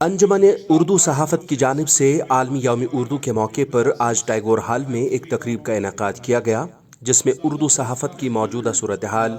अंजुमन उर्दू सहाफ़त की जानिब से आलमी यौम उर्दू के मौके पर आज टैगोर हॉल में एक तकरीब का इनेकाद किया गया, जिसमें उर्दू सहाफ़त की मौजूदा सूरत हाल,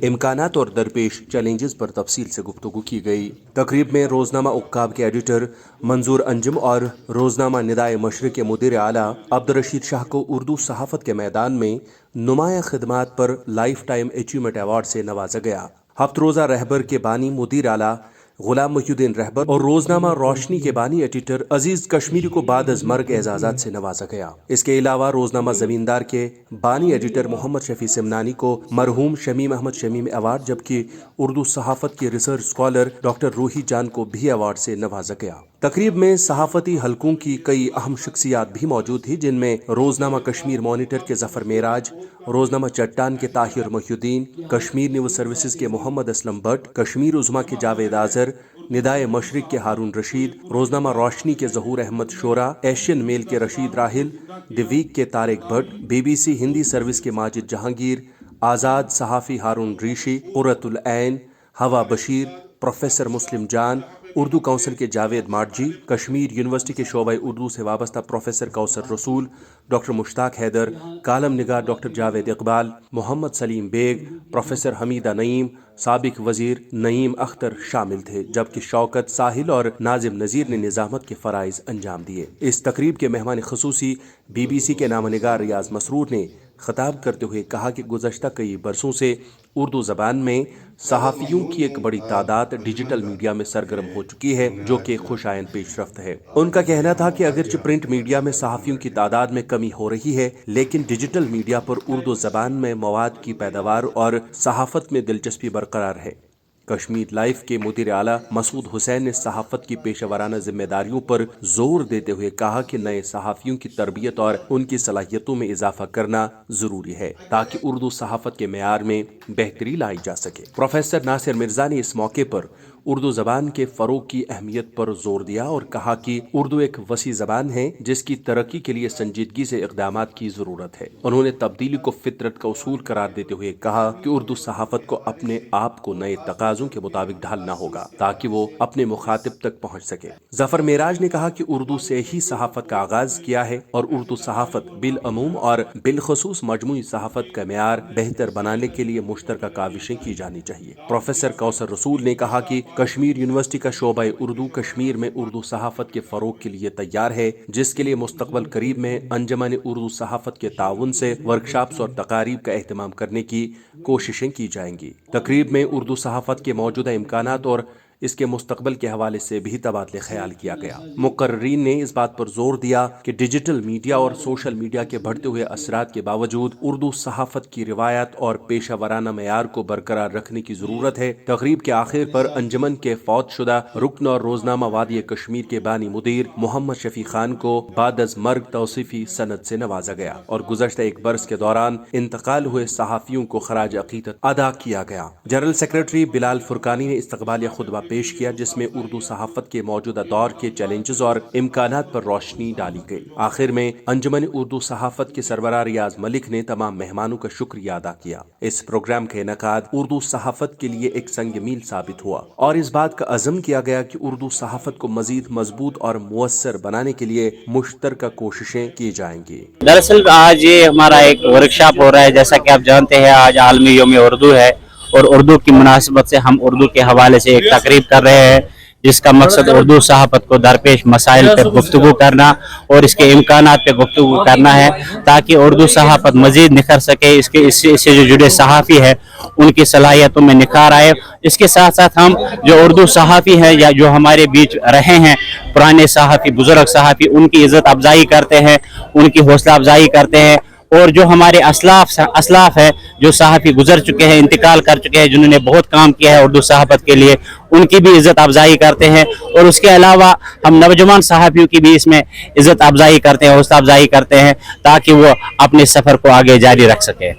इम्कानात और दरपेश चैलेंजेस पर तफसील से गुफ्तगू की गई। तकरीब में रोज़नामा उक्काब के एडिटर मंजूर अंजुम और रोज़नामा निदाए मशरिक़ के मुदीर आला अब्दुर्रशीद शाह को उर्दू सहाफ़त के मैदान में नुमाया खिदमात पर लाइफ टाइम अचीवमेंट अवार्ड से नवाजा गया। हफ्त रोज़ा रहबर के बानी मुदीर आला गुलाम मुहिउद्दीन रहबर और रोजनामा रोशनी के बानी एडिटर अजीज कश्मीरी को बाद अज मर्ग एजाजात से नवाजा गया। इसके अलावा रोजनामा जमींदार के बानी एडिटर मोहम्मद शफी सिमनानी को मरहूम शमीम अहमद शमीम अवार्ड, जबकि उर्दू सहाफत के रिसर्च स्कॉलर डॉक्टर रूही जान को भी अवार्ड से नवाजा गया। तकरीब में सहाफती हलकों की कई अहम शख्सियात भी मौजूद थी, जिनमें रोजनामा कश्मीर मॉनिटर के जफर मेराज, रोजनामा चट्टान के ताहिर मुहिउद्दीन, कश्मीर न्यूज सर्विसेज के मोहम्मद असलम भट्ट, कश्मीर उज़्मा के जावेद आजर, निदाए मशरिक के हारून रशीद, रोजनामा रोशनी के जहूर अहमद शोरा, एशियन मेल के रशीद राहिल, द वीक के तारिक भट्ट, BBC हिंदी सर्विस के माजिद जहांगीर, आज़ाद सहाफ़ी हारून रीशी, कुर्रतुल ऐन, हवा बशीर, प्रोफेसर मुस्लिम जान, उर्दू काउंसिल के जावेद मार्जी, कश्मीर यूनिवर्सिटी के शोबे उर्दू से वाबस्ता प्रोफेसर कौसर रसूल, डॉक्टर मुश्ताक हैदर, कालम निगार डॉक्टर जावेद इकबाल, मोहम्मद सलीम बेग, प्रोफेसर हमीदा नईम, साबिक वजीर नईम अख्तर शामिल थे, जबकि शौकत साहिल और नाजिम नज़ीर ने निज़ामत के फ़राइज़ अंजाम दिए। इस तकरीब के मेहमान खसूसी BBC के नामनिगार रियाज मसरूर ने खिताब करते हुए कहा कि गुज़श्ता कई बरसों से उर्दू ज़बान में सहाफ़ियों की एक बड़ी तादाद डिजिटल मीडिया में सरगर्म हो चुकी है, जो कि खुशायन पेशरफ्त है। उनका कहना था कि अगरचे प्रिंट मीडिया में सहाफ़ियों की तादाद में कमी हो रही है, लेकिन डिजिटल मीडिया पर उर्दू ज़बान में मवाद की पैदावार और सहाफ़त में दिलचस्पी बरकरार है। कश्मीर लाइफ के मुदीर आला मसूद हुसैन ने सहाफ़त की पेशेवराना जिम्मेदारियों पर जोर देते हुए कहा कि नए सहाफ़ियों की तरबियत और उनकी सलाहियतों में इजाफा करना जरूरी है, ताकि उर्दू सहाफ़त के मेयार में बेहतरी लाई जा सके। प्रोफेसर नासिर मिर्जा ने इस मौके पर उर्दू ज़बान के फ़रोग की अहमियत पर जोर दिया और कहा कि उर्दू एक वसी ज़बान है, जिसकी तरक्की के लिए संजीदगी से इक़दामात की ज़रूरत है। उन्होंने तब्दीली को फितरत का उसूल करार देते हुए कहा कि उर्दू सहाफ़त को अपने आप को नए तकाज़ों के मुताबिक ढालना होगा, ताकि वो अपने मुखातिब तक पहुँच सके। जफर मेराज ने कहा कि उर्दू से ही सहाफ़त का आगाज़ किया है और उर्दू सहाफ़त बिल अमूम और बिलखसूस मजमूई सहाफ़त का मेयार बेहतर बनाने के लिए मुश्तरका काविशें की जानी चाहिए। प्रोफेसर कौसर रसूल ने कहा कि कश्मीर यूनिवर्सिटी का शोबा उर्दू कश्मीर में उर्दू सहाफ़त के फ़रोग के लिए तैयार है, जिसके लिए मुस्तक़बल करीब में अंजुमन उर्दू सहाफ़त के ताउन से वर्कशॉप्स और तकारीब का एहतमाम करने की कोशिशें की जाएंगी। तकरीब में उर्दू सहाफ़त के मौजूदा इम्कानात और इसके मुस्तकबल के हवाले से भी तबादले ख्याल किया गया। मुकर्रीन ने इस बात पर जोर दिया कि डिजिटल मीडिया और सोशल मीडिया के बढ़ते हुए असरात के बावजूद उर्दू सहाफ़त की रिवायत और पेशा वराना मयार को बरकरार रखने की जरूरत है। तकरीब के आखिर पर अंजुमन के फौत शुदा रुकन और रोजनामा वादी कश्मीर के बानी मुदीर मोहम्मद शफी खान को बाद अज मर्ग तौसीफी सनद से नवाजा गया और गुज़श्ता एक बरस के दौरान इंतकाल हुए सहाफ़ियों को खराज अकीदत अदा किया गया। जनरल सेक्रेटरी बिलाल फुरकानी ने इस्तकबालिया खुतबा पेश किया, जिसमें उर्दू सहाफ़त के मौजूदा दौर के चैलेंजेस और इम्कानात पर रोशनी डाली गई। आखिर में अंजुमन उर्दू सहाफ़त के सरबराह रियाज मलिक ने तमाम मेहमानों का शुक्रिया अदा किया। इस प्रोग्राम का इनेकाद उर्दू सहाफ़त के लिए एक संग मील साबित हुआ और इस बात का अज़म किया गया कि उर्दू सहाफ़त को मजीद मजबूत और मुअस्सर बनाने के लिए मुश्तरका कोशिशें की जाएंगी। दरअसल आज ये हमारा एक वर्कशॉप हो रहा है, जैसा कि आप जानते हैं आज आलमी यौम उर्दू है और उर्दू की मुनासिबत से हम उर्दू के हवाले से एक तकरीब कर रहे हैं, जिसका मकसद उर्दू सहाफ़त को दरपेश मसाइल पर गुफ्तगू करना और इसके इम्कानात पे गुफ्तगू करना है, ताकि उर्दू सहाफ़त मज़ीद निखर सके। इससे जो जुड़े सहाफ़ी है उनकी सलाहियतों में निखार आए। इसके साथ साथ हम जो उर्दू सहाफ़ी हैं या जो हमारे बीच रहे हैं पुराने सहाफ़ी बुजुर्ग सहाफ़ी, उनकी इज़्ज़त अफजाई करते हैं, उनकी हौसला अफजाई करते हैं और जो हमारे असलाफ है जो सहाफ़ी गुजर चुके हैं, इंतकाल कर चुके हैं, जिन्होंने बहुत काम किया है उर्दू सहाफ़त के लिए, उनकी भी इज़्ज़त अफजाई करते हैं और उसके अलावा हम नौजवान सहाफ़ियों की भी इसमें इज़्ज़त अफजाई करते हैं, हौसला अफजाई करते हैं, ताकि वो अपने सफ़र को आगे जारी रख सके।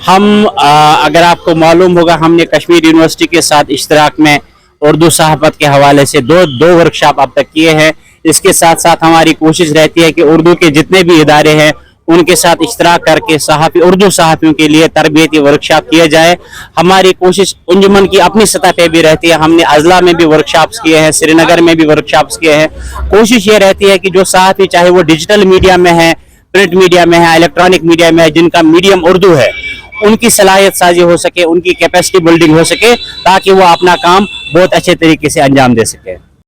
हम अगर आपको मालूम होगा, हमने कश्मीर यूनिवर्सिटी के साथ इश्तराक में उर्दू सहाफ़त के हवाले से दो वर्कशॉप अब तक किए हैं। इसके साथ साथ हमारी कोशिश रहती है कि उर्दू के जितने भी इदारे हैं उनके साथ इश्तराक करके सहाफ़ी उर्दू सहाफ़ियों के लिए तरबियती वर्कशॉप किया जाए। हमारी कोशिश अंजुमन की अपनी सतह पे भी रहती है, हमने अजला में भी वर्कशॉप्स किए हैं, श्रीनगर में भी वर्कशॉप्स किए हैं। कोशिश ये रहती है कि जो सहाफ़ी चाहे वो डिजिटल मीडिया में है, प्रिंट मीडिया में है, इलेक्ट्रॉनिक मीडिया में है, जिनका मीडियम उर्दू है, उनकी सलाहियत साजी हो सके, उनकी कैपेसिटी बिल्डिंग हो सके, ताकि वो अपना काम बहुत अच्छे तरीके से अंजाम दे सके।